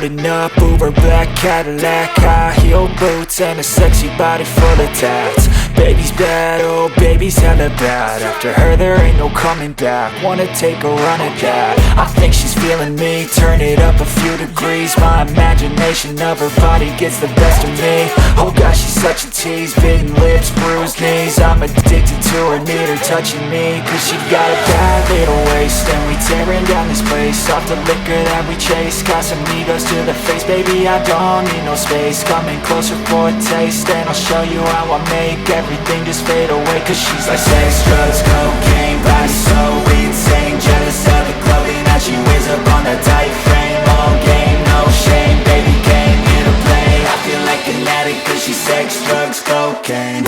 Pulling up Uber black Cadillac, high heel boots and a sexy body full of tats. Baby's bad, oh baby's hella bad. After her there ain't no coming back. Wanna take a run at that. I think she's feeling me, turn it up a few degrees. My imagination of her body gets the best of me. Oh gosh, she's such a tease, bitten lips, bruised knees. I'm addicted to her, need her touching me. Cause she got a bad little waist, and we tearing down this place. Off the liquor that we chase, got some egos to the face. Baby, I don't need no space, coming closer for a taste. And I'll show you how I make everything just fade away. Cause she's like sex, drugs, cocaine, body so insane. Jealous of the clothing that she wears up on a tight frame. All game, no shame, baby came here to play. I feel like an addict cause she's sex, drugs, cocaine.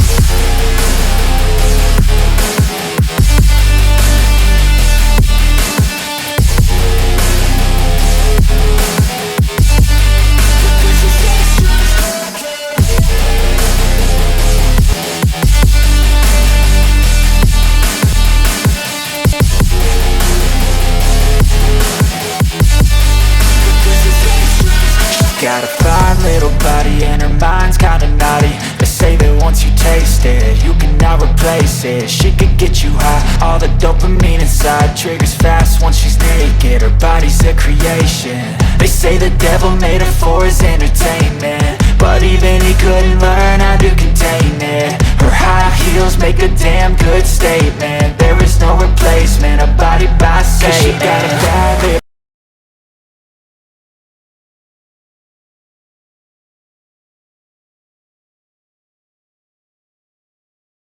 Got a fine little body and her mind's kinda naughty. They say that once you taste it, you cannot replace it. She could get you high, all the dopamine inside triggers fast once she's naked. Her body's a creation. They say the devil made her for